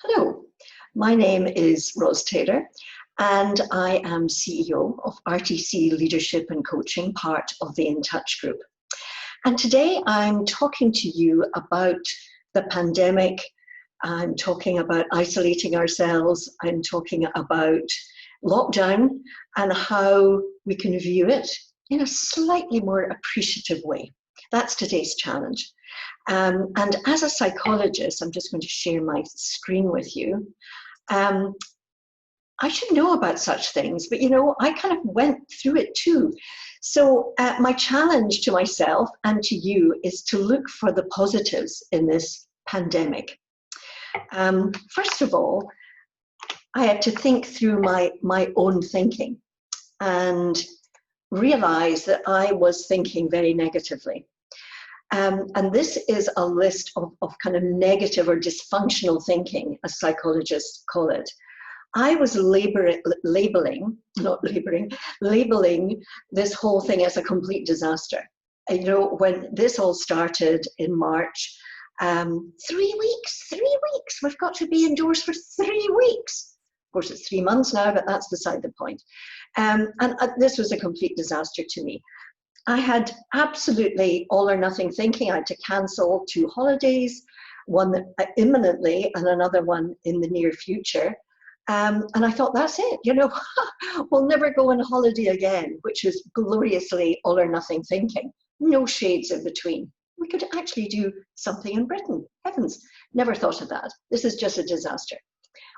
Hello, my name is Ros Taylor and I am CEO of RTC Leadership and Coaching, part of the In Touch group. And today I'm talking to you about the pandemic. I'm talking about isolating ourselves. I'm talking about lockdown and how we can view it in a slightly more appreciative way. That's today's challenge. And as a psychologist, I'm just going to share my screen with you. I should know about such things, but I kind of went through it too. So my challenge to myself and to you is to look for the positives in this pandemic. First of all, I had to think through my own thinking and realize that I was thinking very negatively. And this is a list of kind of negative or dysfunctional thinking, as psychologists call it. I was labeling this whole thing as a complete disaster. When this all started in March, 3 weeks, we've got to be indoors for 3 weeks. Of course, it's 3 months now, but that's beside the point. And this was a complete disaster to me. I had absolutely all or nothing thinking. I had to cancel 2 holidays, one imminently and another one in the near future. And I thought, that's it, we'll never go on holiday again, which is gloriously all or nothing thinking. No shades in between. We could actually do something in Britain. Heavens, never thought of that. This is just a disaster.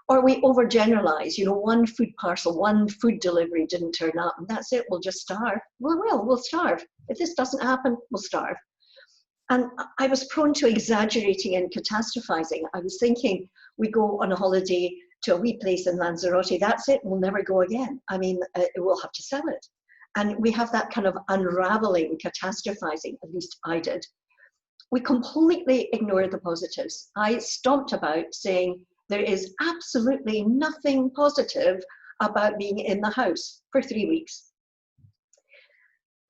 Or we overgeneralize, one food parcel, one food delivery didn't turn up, and that's it, we'll just starve. We'll starve. If this doesn't happen, we'll starve. And I was prone to exaggerating and catastrophizing. I was thinking, we go on a holiday to a wee place in Lanzarote, that's it, we'll never go again. I mean, we'll have to sell it. And we have that kind of unraveling, catastrophizing, at least I did. We completely ignored the positives. I stomped about saying, there is absolutely nothing positive about being in the house for 3 weeks.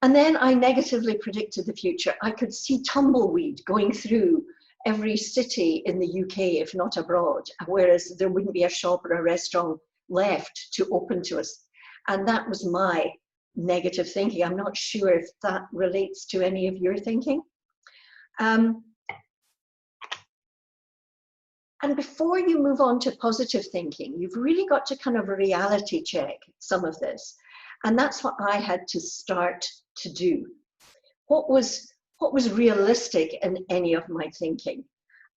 And then I negatively predicted the future. I could see tumbleweed going through every city in the UK, if not abroad, whereas there wouldn't be a shop or a restaurant left to open to us. And that was my negative thinking. I'm not sure if that relates to any of your thinking. And before you move on to positive thinking, you've really got to kind of reality check some of this. And that's what I had to start to do. What was realistic in any of my thinking?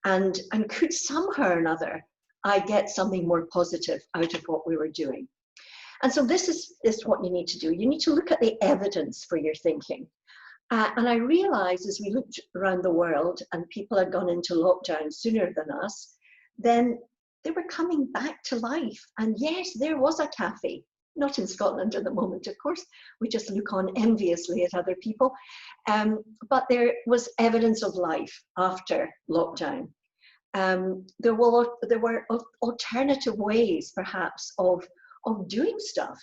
And could somehow or another I get something more positive out of what we were doing? And so this is what you need to do. You need to look at the evidence for your thinking. And I realized as we looked around the world and people had gone into lockdown sooner than us, then they were coming back to life. And yes, there was a cafe, not in Scotland at the moment, of course. We just look on enviously at other people. But there was evidence of life after lockdown. There were alternative ways, perhaps, of doing stuff.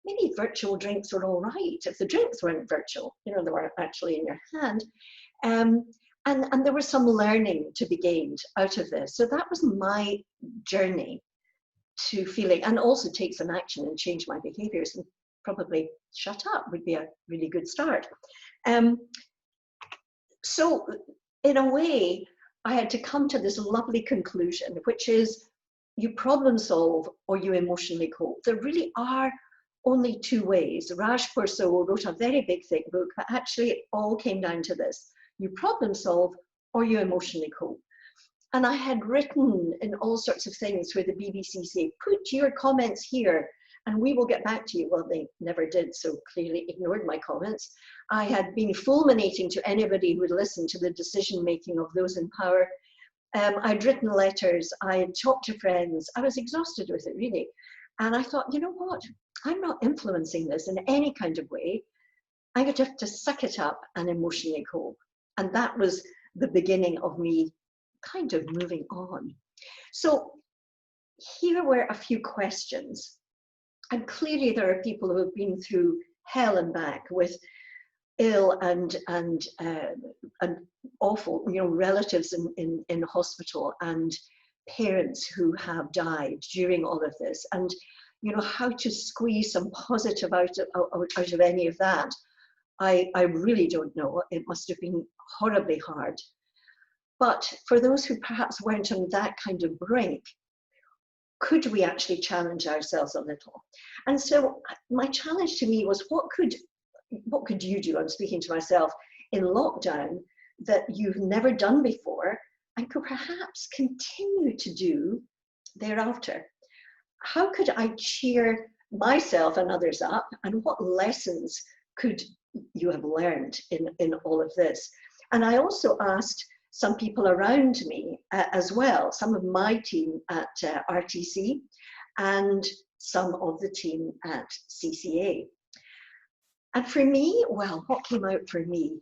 Maybe virtual drinks were all right if the drinks weren't virtual. They weren't actually in your hand. And there was some learning to be gained out of this. So that was my journey to feeling, and also take some action and change my behaviors, and probably shut up would be a really good start. So in a way, I had to come to this lovely conclusion, which is you problem solve or you emotionally cope. There really are only 2 ways. Raj Purso wrote a very big, thick book, but actually it all came down to this. You problem solve or you emotionally cope. And I had written in all sorts of things where the BBC say, put your comments here and we will get back to you. Well, they never did, so clearly ignored my comments. I had been fulminating to anybody who would listen to the decision-making of those in power. I'd written letters, I had talked to friends. I was exhausted with it, really. And I thought, you know what? I'm not influencing this in any kind of way. I would have to suck it up and emotionally cope. And that was the beginning of me kind of moving on. So here were a few questions. And clearly there are people who have been through hell and back with ill and awful, relatives in hospital and parents who have died during all of this, and you know, how to squeeze some positive out of any of that. I really don't know. It must have been horribly hard. But for those who perhaps weren't on that kind of brink, could we actually challenge ourselves a little? And so my challenge to me was, what could you do? I'm speaking to myself, in lockdown, that you've never done before and could perhaps continue to do thereafter. How could I cheer myself and others up, and what lessons could you have learned in all of this? And I also asked some people around me as well, some of my team at RTC and some of the team at CCA. And for me, well, what came out for me?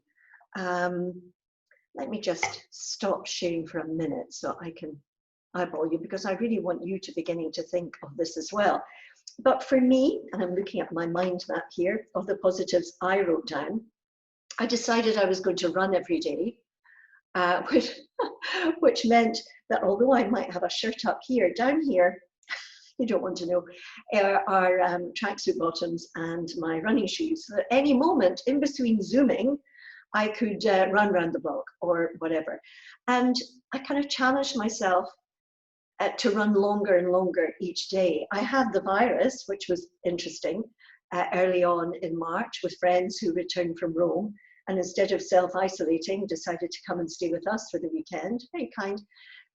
Let me just stop sharing for a minute so I can eyeball you, because I really want you to beginning to think of this as well. But for me, and I'm looking at my mind map here of the positives I wrote down, I decided I was going to run every day, which meant that although I might have a shirt up here, down here, you don't want to know, are tracksuit bottoms and my running shoes. So at any moment in between Zooming, I could run around the block or whatever. And I kind of challenged myself to run longer and longer each day. I had the virus, which was interesting, early on in March with friends who returned from Rome, and instead of self-isolating, decided to come and stay with us for the weekend. Very kind.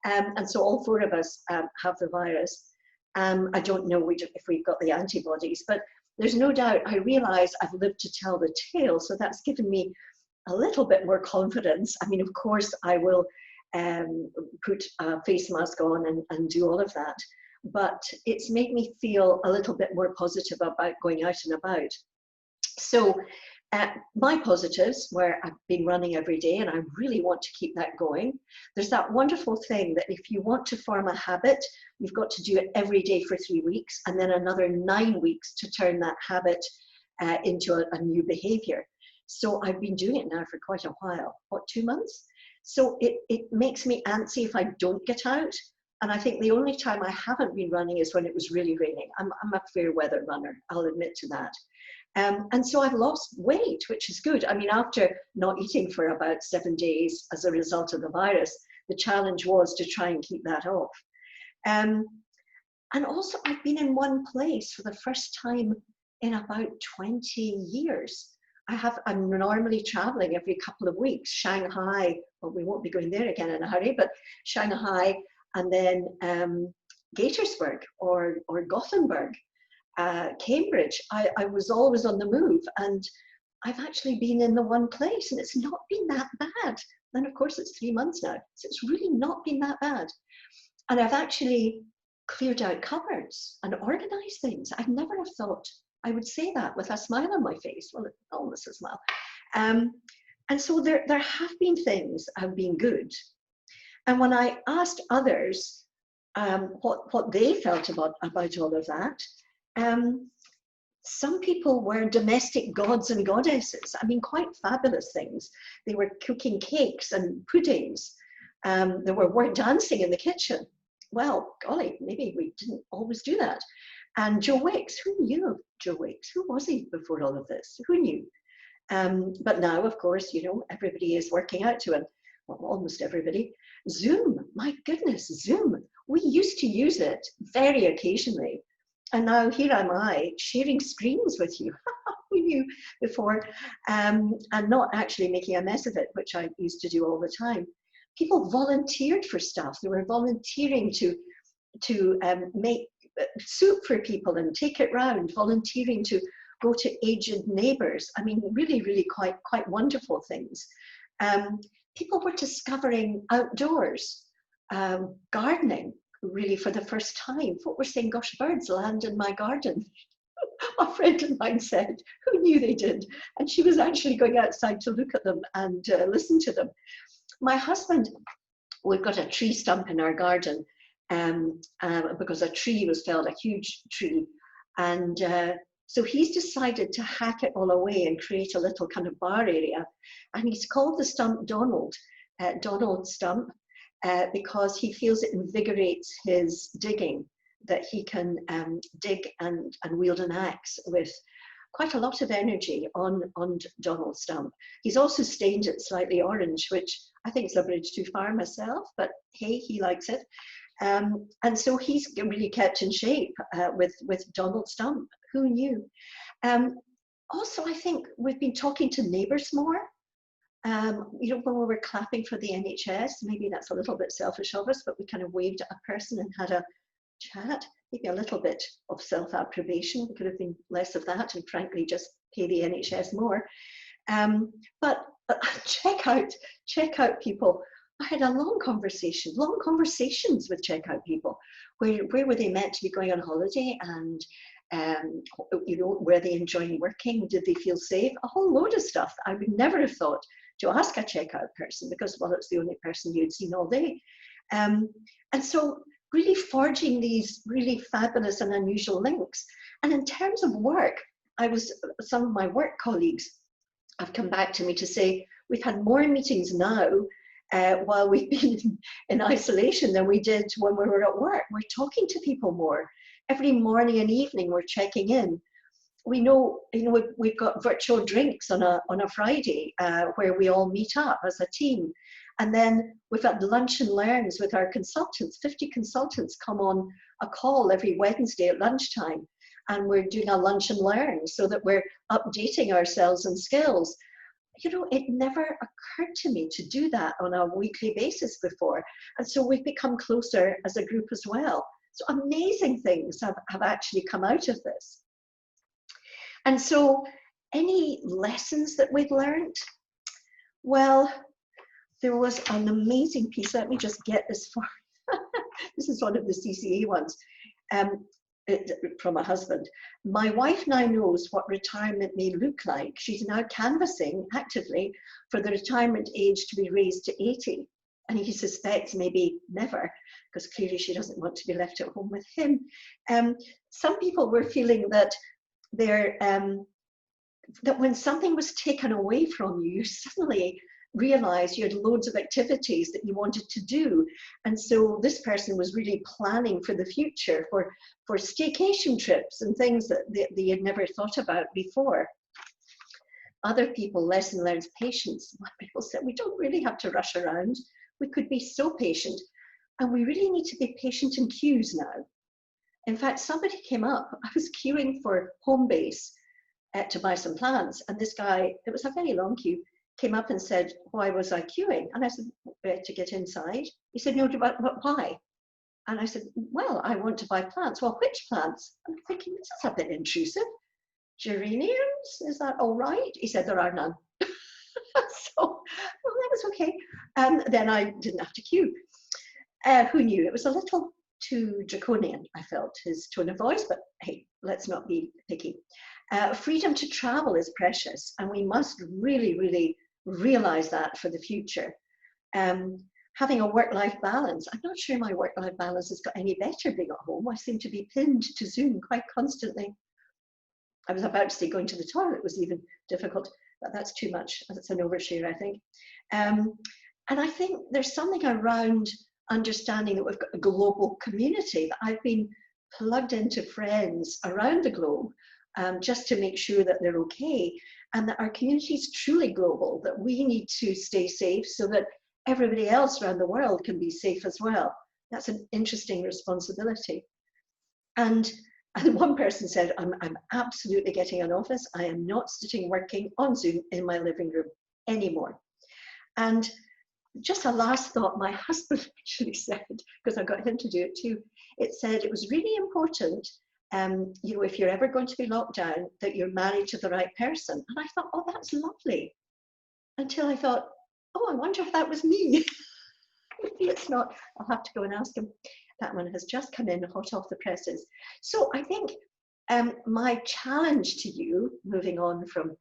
And so all four of us have the virus. I don't know if we've got the antibodies, but there's no doubt, I realize I've lived to tell the tale, so that's given me a little bit more confidence. I mean, of course, I will put a face mask on and do all of that, but it's made me feel a little bit more positive about going out and about. So my positives were, I've been running every day and I really want to keep that going. There's that wonderful thing that if you want to form a habit, you've got to do it every day for 3 weeks and then another 9 weeks to turn that habit into a new behavior. So I've been doing it now for quite a while, what, 2 months? So it makes me antsy if I don't get out. And I think the only time I haven't been running is when it was really raining. I'm a fair weather runner, I'll admit to that. And so I've lost weight, which is good. I mean, after not eating for about 7 days as a result of the virus, the challenge was to try and keep that off. And also I've been in one place for the first time in about 20 years. I'm normally traveling every couple of weeks, Shanghai, well, we won't be going there again in a hurry, but Shanghai, and then Gaithersburg or Gothenburg, Cambridge. I was always on the move, and I've actually been in the one place, and it's not been that bad. And of course, it's 3 months now, so it's really not been that bad. And I've actually cleared out cupboards and organized things. I'd never have thought I would say that with a smile on my face. Well, almost a smile. And so there have been things have been good. And when I asked others what they felt about all of that, some people were domestic gods and goddesses. I mean, quite fabulous things. They were cooking cakes and puddings. They were dancing in the kitchen. Well, golly, maybe we didn't always do that. And Joe Wicks, who knew of Joe Wicks? Who was he before all of this? Who knew? But now, of course, you know, everybody is working out to him. Well, almost everybody. Zoom, my goodness, Zoom. We used to use it very occasionally. And now here am I sharing screens with you. We knew before, and not actually making a mess of it, which I used to do all the time. People volunteered for stuff. They were volunteering to make soup for people and take it round, volunteering to go to aged neighbours. I mean, really, really quite wonderful things. People were discovering outdoors, gardening, really for the first time. Folk were saying, gosh, birds land in my garden. A friend of mine said, who knew they did? And she was actually going outside to look at them and listen to them. My husband, we've got a tree stump in our garden because a tree was felled, a huge tree. And so he's decided to hack it all away and create a little kind of bar area. And he's called the stump Donald, Donald Stump. because he feels it invigorates his digging, that he can dig and wield an axe with quite a lot of energy on Donald Stump. He's also stained it slightly orange, which I think is a bridge too far myself, but hey, he likes it. And so he's really kept in shape with Donald Stump. Who knew? Also, I think we've been talking to neighbours more. You know, when we were clapping for the NHS, maybe that's a little bit selfish of us, but we kind of waved at a person and had a chat, maybe a little bit of self-approbation. We could have been less of that and frankly just pay the NHS more. But check out people. I had a long conversations with checkout people. Where were they meant to be going on holiday, and you know, were they enjoying working? Did they feel safe? A whole load of stuff I would never have thought to ask a checkout person, because, well, it's the only person you'd seen all day. And so really forging these really fabulous and unusual links. And in terms of work, some of my work colleagues have come back to me to say, we've had more meetings now while we've been in isolation than we did when we were at work. We're talking to people more. Every morning and evening we're checking in. We know, you know, we've got virtual drinks on a Friday where we all meet up as a team. And then we've got lunch and learns with our consultants. 50 consultants come on a call every Wednesday at lunchtime. And we're doing a lunch and learn so that we're updating ourselves and skills. You know, it never occurred to me to do that on a weekly basis before. And so we've become closer as a group as well. So amazing things have actually come out of this. And so any lessons that we've learned? Well, there was an amazing piece. Let me just get this for this is one of the CCA ones from a husband. My wife now knows what retirement may look like. She's now canvassing actively for the retirement age to be raised to 80. And he suspects maybe never, because clearly she doesn't want to be left at home with him. Some people were feeling that that when something was taken away from you, you suddenly realized you had loads of activities that you wanted to do. And so this person was really planning for the future, for staycation trips and things that they had never thought about before. Other people, lesson learned patience. People said, we don't really have to rush around. We could be so patient, and we really need to be patient in queues now. In fact, somebody came up, I was queuing for Homebase to buy some plants, and this guy, it was a very long queue, came up and said, why was I queuing? And I said, to get inside. He said, no, but why? And I said, well, I want to buy plants. Well, which plants? I'm thinking, this is a bit intrusive. Geraniums, is that all right? He said, there are none. So, well, that was okay. And then I didn't have to queue. Who knew? It was a little too draconian, I felt, his tone of voice, but hey, let's not be picky. Freedom to travel is precious, and we must really, really realize that for the future. Having a work-life balance. I'm not sure my work-life balance has got any better being at home. I seem to be pinned to Zoom quite constantly. I was about to say going to the toilet was even difficult, but that's too much. That's an overshare, I think. And I think there's something around understanding that we've got a global community, that I've been plugged into friends around the globe just to make sure that they're okay, and that our community is truly global, that we need to stay safe so that everybody else around the world can be safe as well. That's an interesting responsibility. And one person said, I'm absolutely getting an office. I am not sitting working on Zoom in my living room anymore. And just a last thought, my husband actually said, because I got him to do it too, it said it was really important, you know, if you're ever going to be locked down, that you're married to the right person. And I thought, oh, that's lovely. Until I thought, oh, I wonder if that was me. Maybe it's not. I'll have to go and ask him. That one has just come in hot off the presses. So I think my challenge to you, moving on from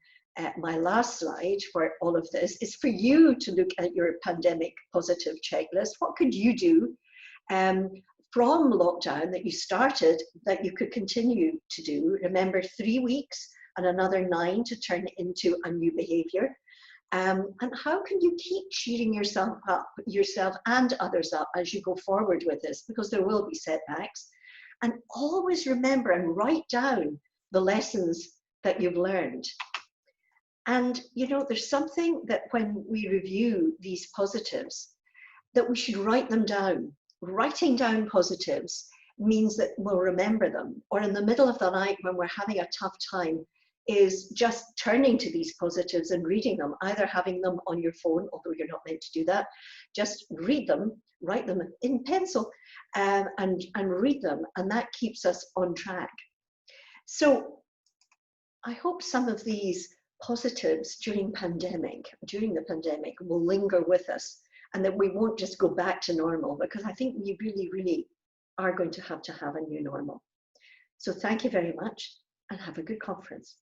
my last slide for all of this, is for you to look at your pandemic positive checklist. What could you do from lockdown that you started that you could continue to do? Remember, 3 weeks and another 9 to turn it into a new behavior. And how can you keep cheering yourself up, yourself and others up as you go forward with this? Because there will be setbacks. And always remember and write down the lessons that you've learned. And you know, there's something that when we review these positives, that we should write them down. Writing down positives means that we'll remember them. Or in the middle of the night when we're having a tough time, is just turning to these positives and reading them, either having them on your phone, although you're not meant to do that, just read them, write them in pencil, and read them, and that keeps us on track. So I hope some of these positives during the pandemic will linger with us, and that we won't just go back to normal, because I think we really, really are going to have a new normal. So thank you very much, and have a good conference.